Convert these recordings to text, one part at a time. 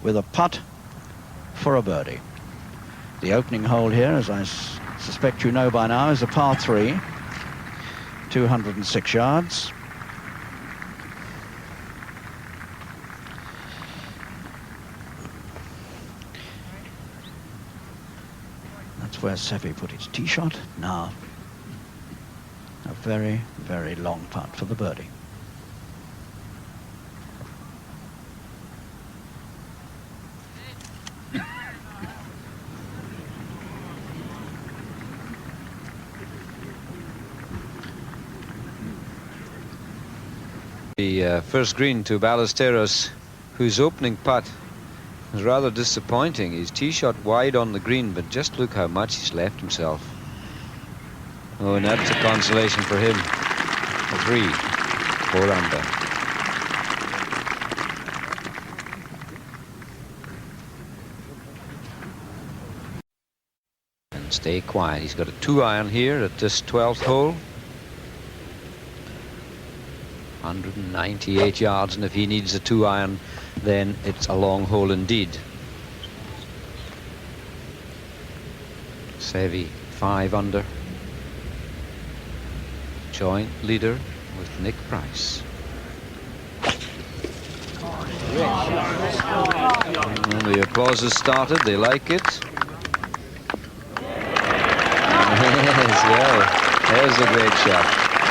with a putt for a birdie. The opening hole here, as I suspect you know by now, is a par 3, 206 yards. That's where Seve put his tee shot. Now, a very, very long putt for the birdie. The first green to Ballesteros, whose opening putt was rather disappointing. His tee shot wide on the green, but just look how much he's left himself. Oh, and that's a consolation for him. A 3, 4 under. And stay quiet. He's got a 2-iron here at this 12th hole. 198 yards, and if he needs a 2-iron, then it's a long hole indeed. Seve 5 under. Joint leader with Nick Price. And the applause has started. They like it. Yes, well, there's a great shot.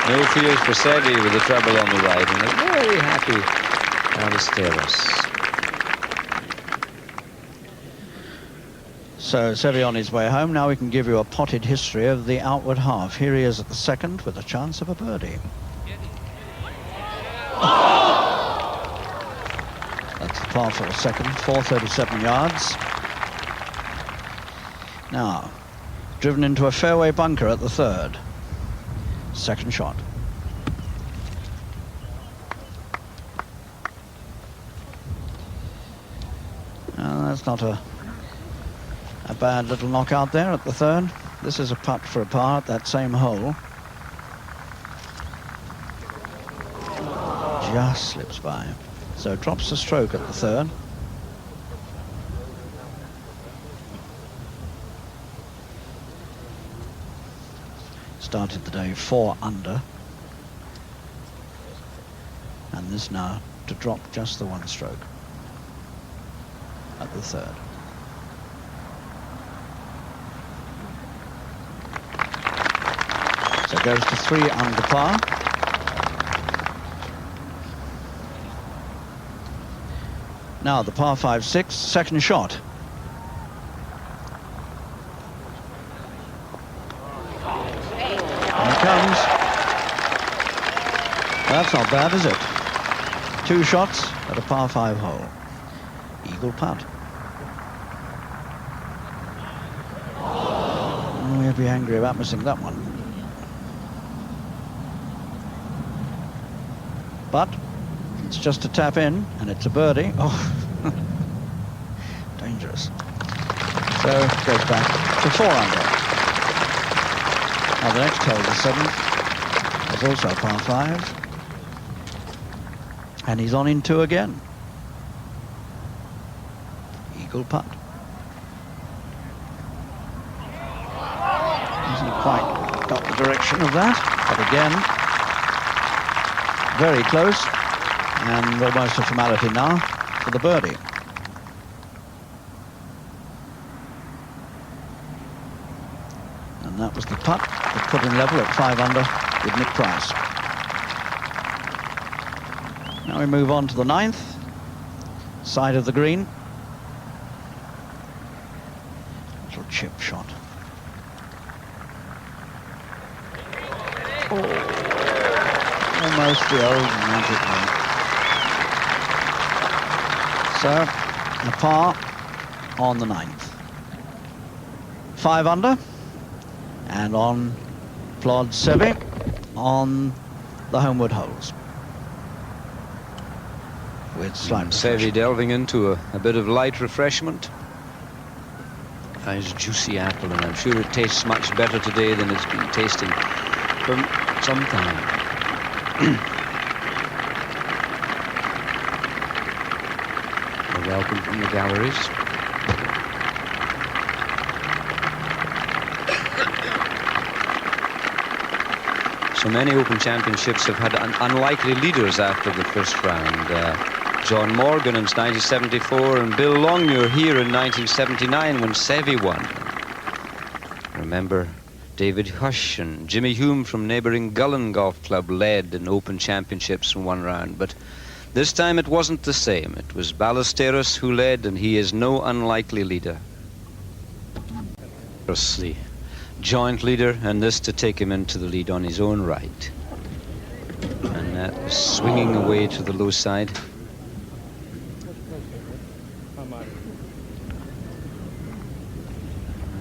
No fears for Seve with the treble on the right, and a very happy Ballesteros. So Seve on his way home. Now we can give you a potted history of the outward half. Here he is at the second with a chance of a birdie. That's the par for a second, 437 yards. Now, driven into a fairway bunker at the third. Second shot. That's not a bad little knockout there at the third. This is a putt for a par at that same hole. Just slips by. So drops the stroke at the third. Started the day 4 under. And this now to drop just the 1 stroke at the third. So goes to 3 under par. Now the par 5-6, second shot. Here it comes. That's not bad, is it? 2 shots at a par 5 hole. Eagle putt. We'll be angry about missing that one. But it's just a tap in, and it's a birdie. Oh, dangerous. So it goes back to 4 under. Now the next hole, the 7th, is also a par 5. And he's on in 2 again. Eagle putt. Hasn't quite got the direction of that, but again, very close, and almost a formality now for the birdie. And that was the putt that put him level at 5 under with Nick Price. Now we move on to the 9th, side of the green. Little chip shot. Oh. Almost the old magic one. So, a par on the 9th. 5 under, and on plods Seve on the homeward holes. With slight Seve delving into a bit of light refreshment. Nice juicy apple, and I'm sure it tastes much better today than it's been tasting for some time. A welcome from the galleries. So many Open Championships have had unlikely leaders after the first round. John Morgan in 1974 and Bill Longmuir here in 1979 when Seve won. Remember, David Hush and Jimmy Hume from neighbouring Gullen Golf Club led in Open Championships in one round, but this time it wasn't the same. It was Ballesteros who led, and he is no unlikely leader. The joint leader, and this to take him into the lead on his own right. And that was swinging away to the low side.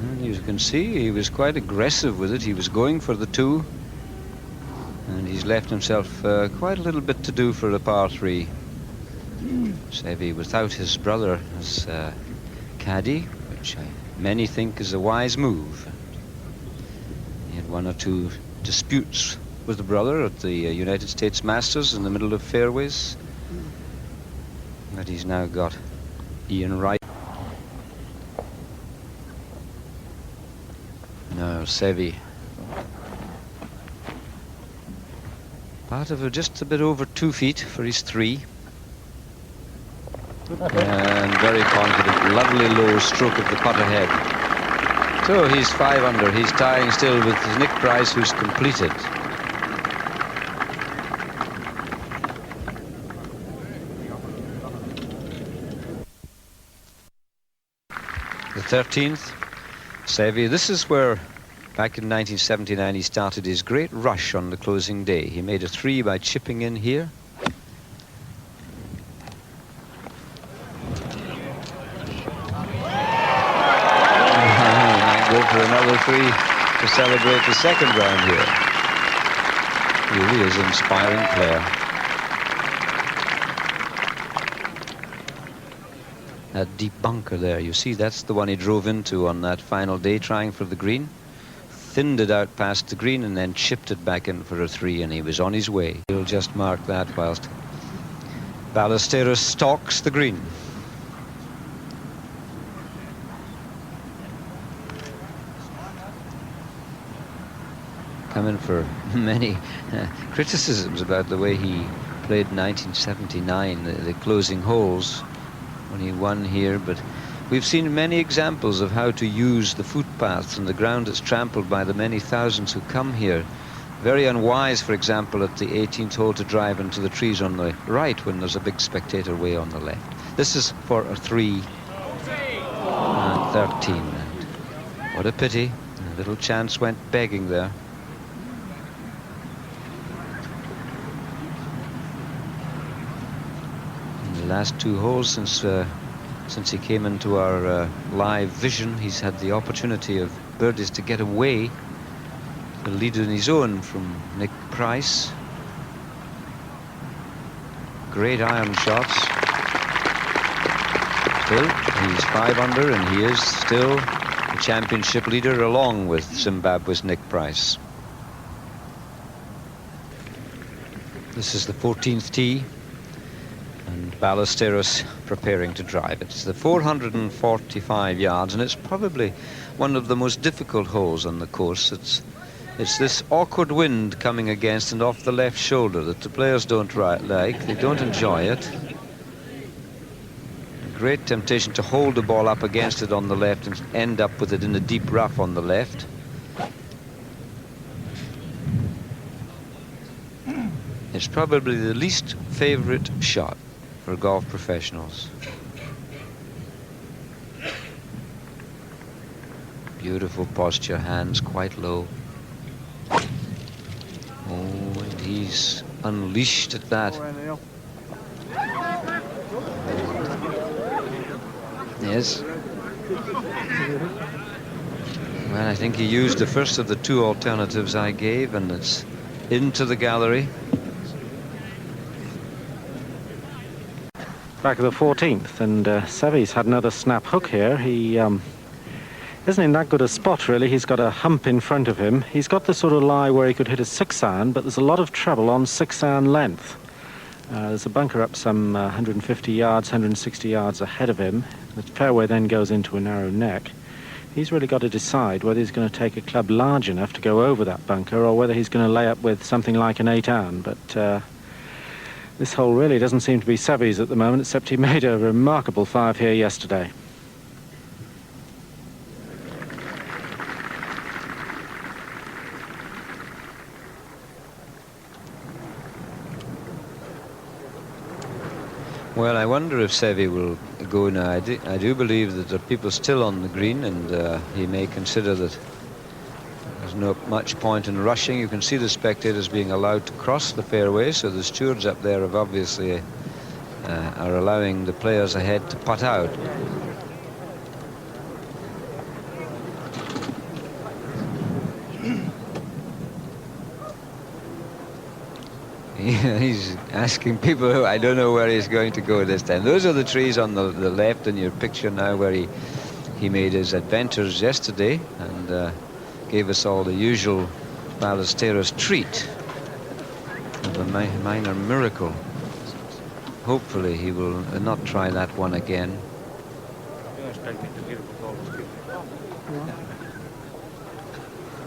And you can see he was quite aggressive with it. He was going for the 2. And he's left himself quite a little bit to do for the par 3. Seve without his brother as caddy, which many think is a wise move. He had 1 or 2 disputes with the brother at the United States Masters in the middle of fairways. But he's now got Ian Wright. Now Seve. Part of just a bit over 2 feet for his 3. And very confident, lovely low stroke of the putt ahead. So he's 5 under. He's tying still with Nick Price, who's completed. The 13th, Seve. This is where, back in 1979, he started his great rush on the closing day. He made a 3 by chipping in here. Go for another 3 to celebrate the second round here. Really is an inspiring player. That deep bunker there, you see, that's the one he drove into on that final day trying for the green. Thinned it out past the green and then chipped it back in for a 3, and he was on his way. He'll just mark that whilst Ballesteros stalks the green. Come in for many criticisms about the way he played 1979, the closing holes, when he won here, but we've seen many examples of how to use the footpaths and the ground that's trampled by the many thousands who come here. Very unwise, for example, at the 18th hole to drive into the trees on the right when there's a big spectator way on the left. This is for a 3 and 13. And what a pity. A little chance went begging there. Last 2 holes since he came into our live vision, he's had the opportunity of birdies to get away, the lead on his own from Nick Price. Great iron shots. Still, he's 5 under, and he is still the championship leader along with Zimbabwe's Nick Price. This is the 14th tee. And Ballesteros preparing to drive it. It's the 445 yards, and it's probably one of the most difficult holes on the course. It's this awkward wind coming against and off the left shoulder that the players don't like. They don't enjoy it. A great temptation to hold the ball up against it on the left and end up with it in a deep rough on the left. It's probably the least favorite shot for golf professionals. Beautiful posture, hands quite low. Oh, and he's unleashed at that. Yes. Well, I think he used the first of the 2 alternatives I gave, and it's into the gallery. Back of the 14th, and Seve's had another snap hook here. He isn't in that good a spot, really. He's got a hump in front of him. He's got the sort of lie where he could hit a 6-iron, but there's a lot of trouble on 6-iron length. There's a bunker up some 150 yards, 160 yards ahead of him. The fairway then goes into a narrow neck. He's really got to decide whether he's going to take a club large enough to go over that bunker or whether he's going to lay up with something like an 8-iron. But this hole really doesn't seem to be Seve's at the moment, except he made a remarkable 5 here yesterday. Well, I wonder if Seve will go now. I do believe that there are people still on the green, and he may consider that there's not much point in rushing. You can see the spectators being allowed to cross the fairway, so the stewards up there have obviously are allowing the players ahead to putt out. He's asking people who I don't know where he's going to go this time. Those are the trees on the left in your picture now, where he made his adventures yesterday and gave us all the usual Ballesteros treat of a minor miracle. Hopefully he will not try that one again.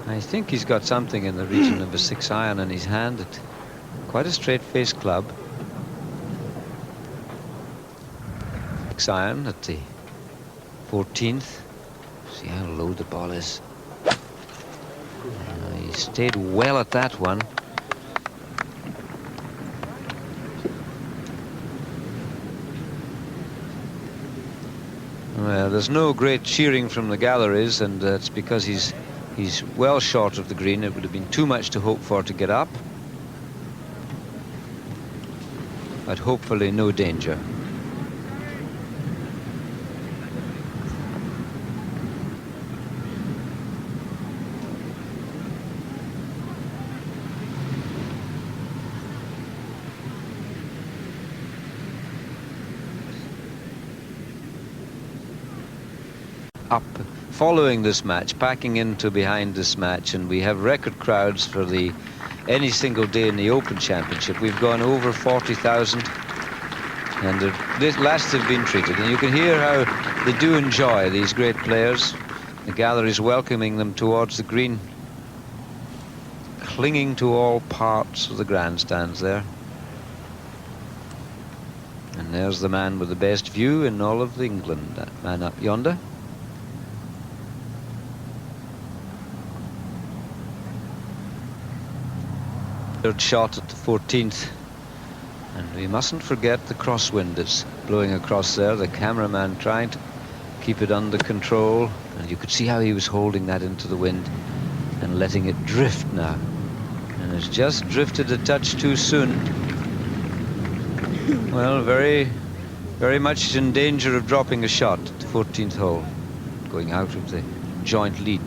I think he's got something in the region of a 6-iron in his hand. Quite a straight-faced club. 6-iron at the 14th. See how low the ball is. He stayed well at that one. Well, there's no great cheering from the galleries, and it's because he's well short of the green. It would have been too much to hope for to get up. But hopefully no danger. Up following this match, packing into behind this match, and we have record crowds for any single day in the Open Championship. We've gone over 40,000, and the last have been treated. And you can hear how they do enjoy these great players. The gallery's welcoming them towards the green, clinging to all parts of the grandstands there. And there's the man with the best view in all of England, that man up yonder. Third shot at the 14th, and we mustn't forget the crosswind that's blowing across there. The cameraman trying to keep it under control, and you could see how he was holding that into the wind and letting it drift now, and it's just drifted a touch too soon. Well, very much in danger of dropping a shot at the 14th hole, going out of the joint lead.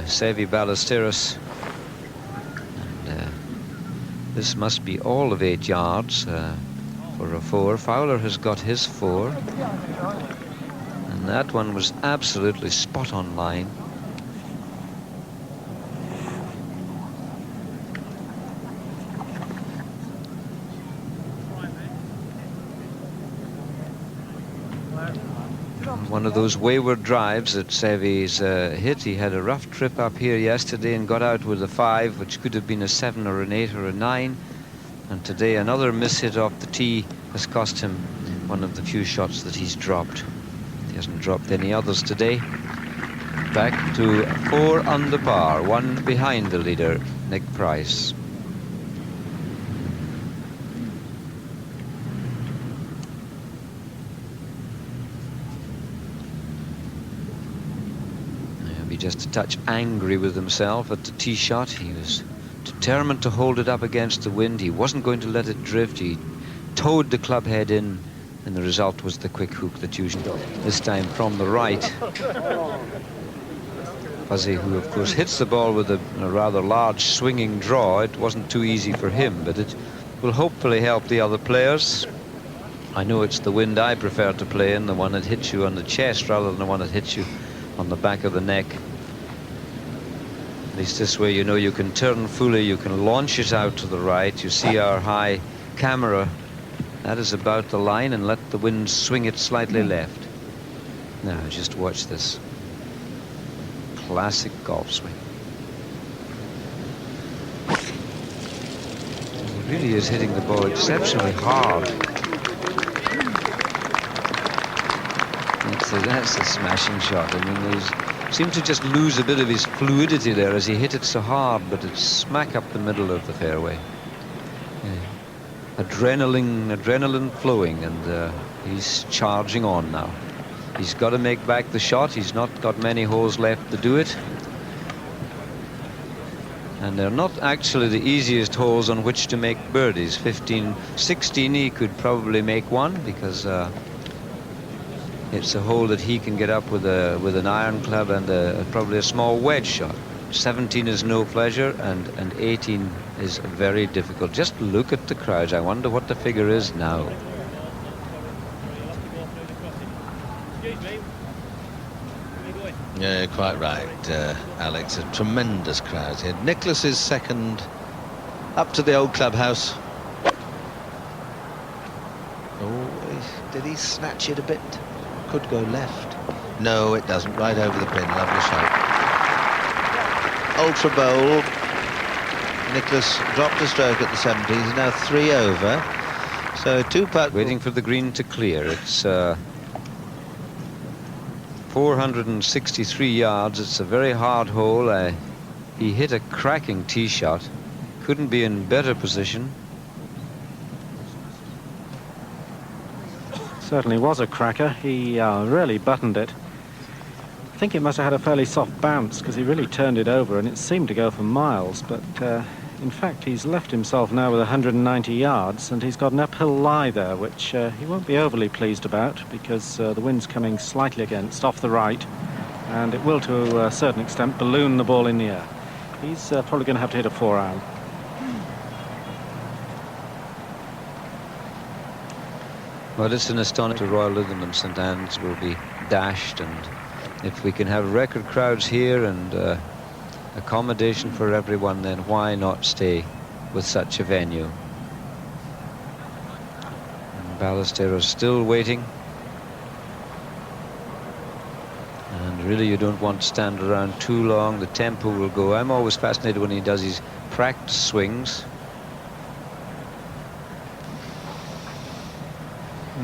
Seve Ballesteros, and this must be all of 8 yards for a 4. Fowler has got his 4, and that one was absolutely spot on line. One of those wayward drives that Seve's hit. He had a rough trip up here yesterday and got out with a 5, which could have been a 7 or an 8 or a 9. And today another mishit off the tee has cost him one of the few shots that he's dropped. He hasn't dropped any others today. Back to 4 under par, 1 behind the leader, Nick Price. Just a touch angry with himself at the tee shot. He was determined to hold it up against the wind. He wasn't going to let it drift. He towed the club head in, and the result was the quick hook that used this time from the right. Fuzzy, who of course hits the ball with a rather large swinging draw. It wasn't too easy for him, but it will hopefully help the other players. I know it's the wind I prefer to play in, the one that hits you on the chest rather than the one that hits you on the back of the neck. least this way you know you can turn fully, you can launch it out to the right. You see our high camera. That is about the line, and let the wind swing it slightly left. Now just watch this. Classic golf swing. He really is hitting the ball exceptionally hard. That's a smashing shot. I mean, he seemed to just lose a bit of his fluidity there as he hit it so hard, but it's smack up the middle of the fairway. Yeah. Adrenaline flowing, and he's charging on now. He's got to make back the shot. He's not got many holes left to do it. And they're not actually the easiest holes on which to make birdies. 15, 16 he could probably make one, because it's a hole that he can get up with an iron club and probably a small wedge shot. 17 is no pleasure, and 18 is very difficult. Just look at the crowds. I wonder what the figure is now. Yeah, quite right, Alex. A tremendous crowd here. Nicholas is second up to the old clubhouse. Oh, did he snatch it a bit? Could go left. No, it doesn't. Right over the pin. Lovely shot. Ultra bowl. Nicholas dropped a stroke at the 70s. He's now 3 over. So 2 putt. Waiting for the green to clear. It's 463 yards. It's a very hard hole. He hit a cracking tee shot. Couldn't be in better position. Certainly was a cracker. He really buttoned it. I think it must have had a fairly soft bounce, because he really turned it over and it seemed to go for miles, but in fact he's left himself now with 190 yards, and he's got an uphill lie there, which he won't be overly pleased about, because the wind's coming slightly against off the right, and it will to a certain extent balloon the ball in the air. He's probably going to have to hit a 4-iron. Well, it's an astonishing. Royal Lytham and St Anne's will be dashed, and if we can have record crowds here and accommodation for everyone, then why not stay with such a venue? And Ballesteros still waiting, and really you don't want to stand around too long. The tempo will go. I'm always fascinated when he does his practice swings.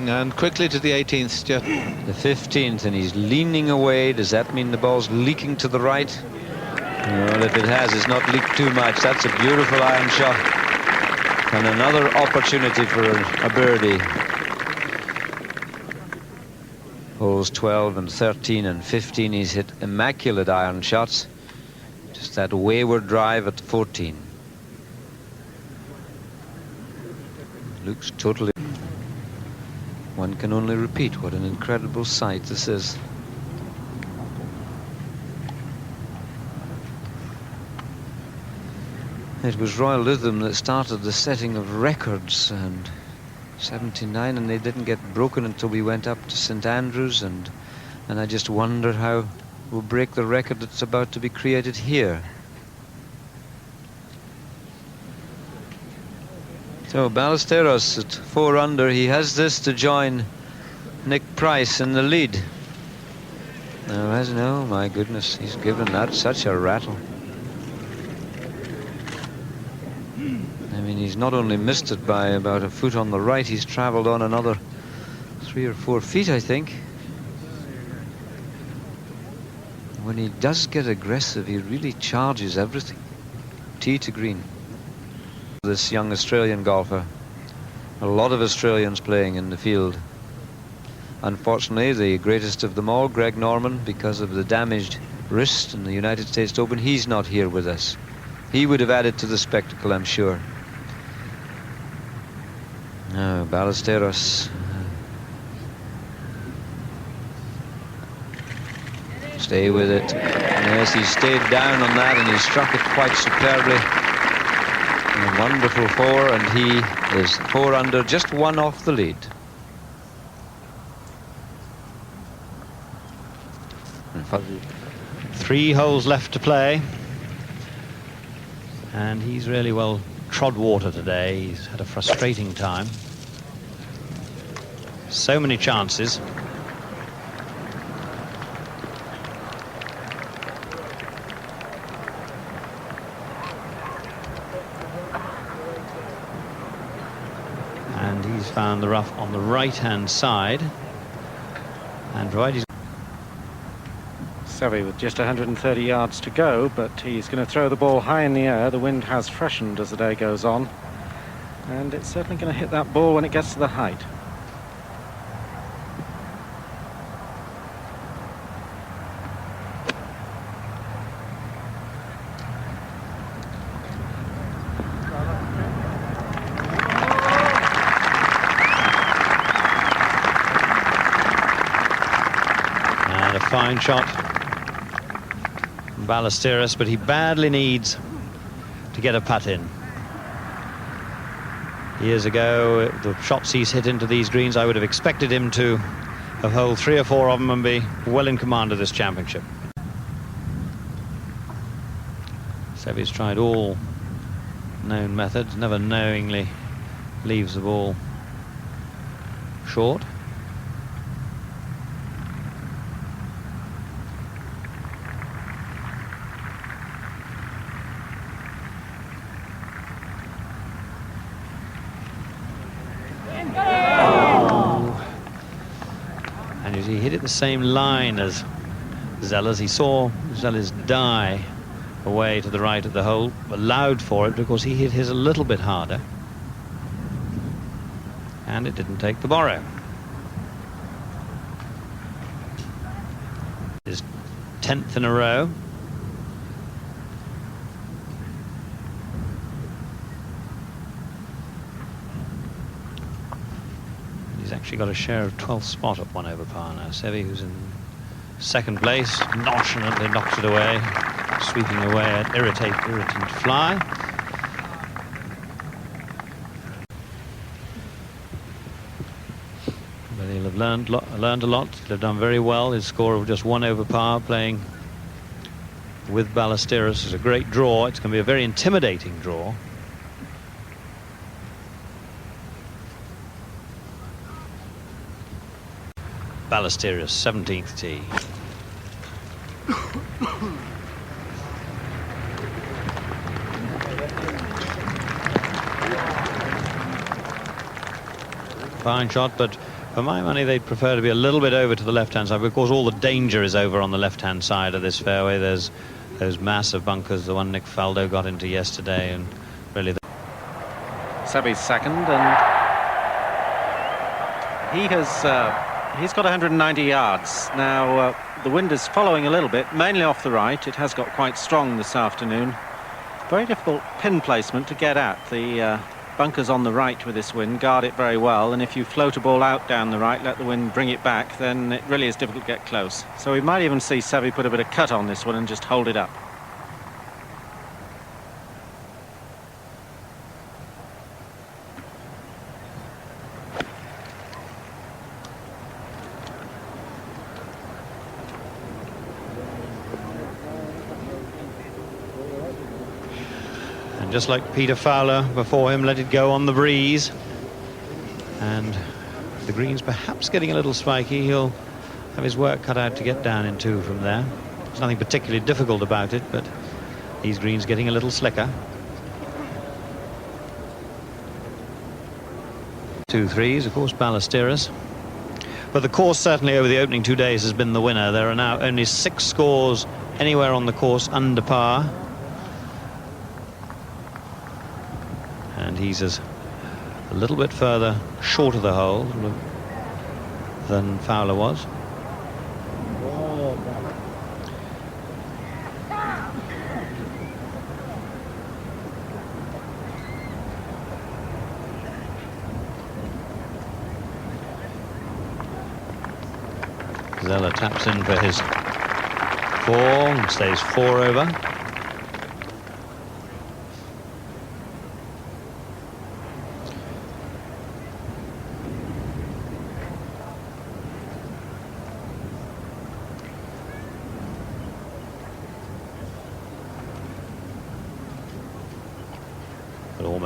And quickly to the 18th, Stuart. The 15th, and he's leaning away. Does that mean the ball's leaking to the right? Well, if it has, it's not leaked too much. That's a beautiful iron shot. And another opportunity for a birdie. Holes 12 and 13 and 15, he's hit immaculate iron shots. Just that wayward drive at 14. Looks totally... One can only repeat what an incredible sight this is. It was Royal Lytham that started the setting of records, and 79, and they didn't get broken until we went up to St Andrews, and I just wonder how we'll break the record that's about to be created here. So Ballesteros at 4 under. He has this to join Nick Price in the lead. No, my goodness, he's given that such a rattle. I mean, he's not only missed it by about a foot on the right, he's travelled on another 3 or 4 feet, I think. When he does get aggressive, he really charges everything. Tee to green. This young Australian golfer. A lot of Australians playing in the field. Unfortunately, the greatest of them all, Greg Norman, because of the damaged wrist in the United States Open, he's not here with us. He would have added to the spectacle, I'm sure. Now, Ballesteros. Stay with it. Yes, he stayed down on that, and he struck it quite superbly. A wonderful 4, and he is 4 under, just 1 off the lead. Three holes left to play. And he's really well trod water today. He's had a frustrating time. So many chances. And he's found the rough on the right-hand side. And right, he's Seve with just 130 yards to go, but he's going to throw the ball high in the air. The wind has freshened as the day goes on, and it's certainly going to hit that ball when it gets to the height. and a fine shot. Ballesteros, but he badly needs to get a putt in. Years ago, the shots he's hit into these greens, I would have expected him to have holed 3 or 4 of them and be well in command of this championship. Seve's tried all known methods, never knowingly leaves the ball short. He hit it the same line as Zeller's. He saw Zeller's die away to the right of the hole, allowed for it because he hit his a little bit harder, and it didn't take the borrow. His 10th in a row. He's actually got a share of 12th spot at 1 over par now. Seve, who's in 2nd place, nonchalantly knocks it away, sweeping away an irritant fly. But he'll have learned a lot. He'll have done very well. His score of just 1 over par, playing with Ballesteros, is a great draw. It's going to be a very intimidating draw. Ballesteros, 17th tee. Fine shot, but for my money they'd prefer to be a little bit over to the left-hand side, because all the danger is over on the left-hand side of this fairway. There's those massive bunkers, the one Nick Faldo got into yesterday, and really Seve's second, and he's got 190 yards. Now, the wind is following a little bit, mainly off the right. It has got quite strong this afternoon. Very difficult pin placement to get at. The bunkers on the right with this wind guard it very well, and if you float a ball out down the right, let the wind bring it back, then it really is difficult to get close. So we might even see Seve put a bit of cut on this one and just hold it up. And just like Peter Fowler before him, let it go on the breeze. And the green's perhaps getting a little spiky. He'll have his work cut out to get down in 2 from there. There's nothing particularly difficult about it, but these greens getting a little slicker. 2 3s, of course, Ballesteros. But the course certainly over the opening 2 days has been the winner. There are now only 6 scores anywhere on the course under par. And he's a little bit further short of the hole than Fowler was. Zeller taps in for his 4 and stays 4 over.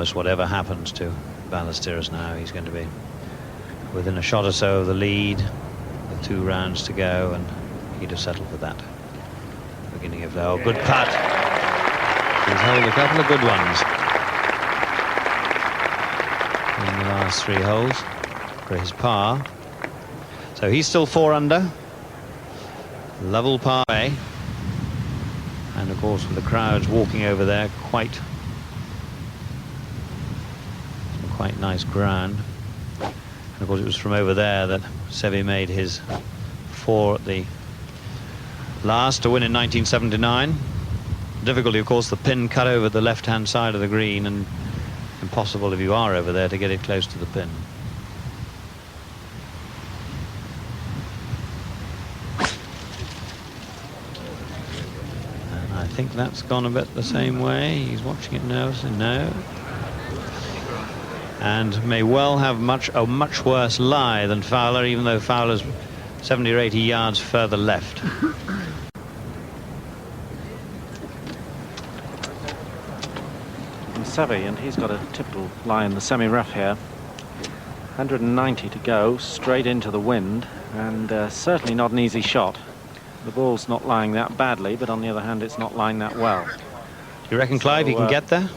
almost whatever happens to Ballesteros now, he's going to be within a shot or so of the lead with 2 rounds to go, and he'd have settled for that. Beginning of the good putt. He's held a couple of good ones in the last 3 holes for his par. So he's still 4 under. Level par way. And of course, with the crowds walking over there, quite nice ground. And of course, it was from over there that Seve made his 4 at the last to win in 1979. Difficulty, of course, the pin cut over the left-hand side of the green, and impossible if you are over there to get it close to the pin. And I think that's gone a bit the same way. He's watching it now, so no. And may well have a much worse lie than Fowler, even though Fowler's 70 or 80 yards further left. And Seve, and he's got a typical lie in the semi-rough here. 190 to go, straight into the wind, and certainly not an easy shot. The ball's not lying that badly, but on the other hand, it's not lying that well. You reckon, Clive, he can get there?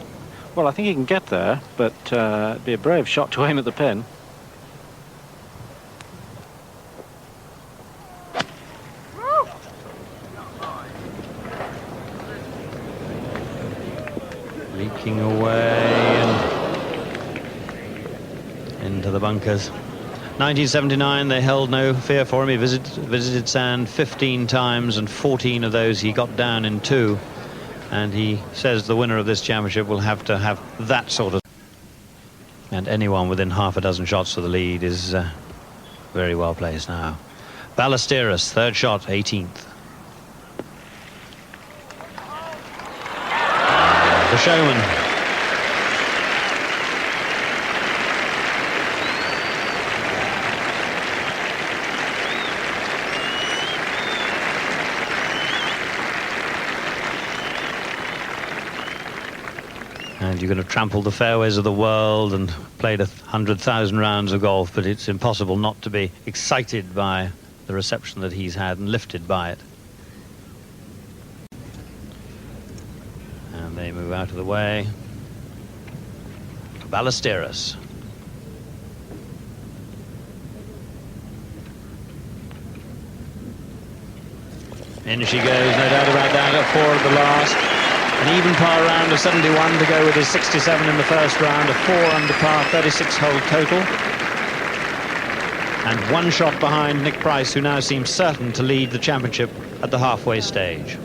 Well, I think he can get there, but it'd be a brave shot to aim at the pin. Leaking away and into the bunkers. 1979, they held no fear for him. He visited sand 15 times, and 14 of those he got down in 2. And he says the winner of this championship will have to have that sort of... And anyone within half a dozen shots of the lead is very well placed now. Ballesteros, 3rd shot, 18th. The showman. And you're going to trample the fairways of the world and played 100,000 rounds of golf, but it's impossible not to be excited by the reception that he's had and lifted by it. And they move out of the way. Ballesteros. In she goes, no doubt about that, at 4 at the last. An even par round of 71 to go with his 67 in the first round, a 4 under par, 36-hole total. And 1 shot behind Nick Price, who now seems certain to lead the championship at the halfway stage.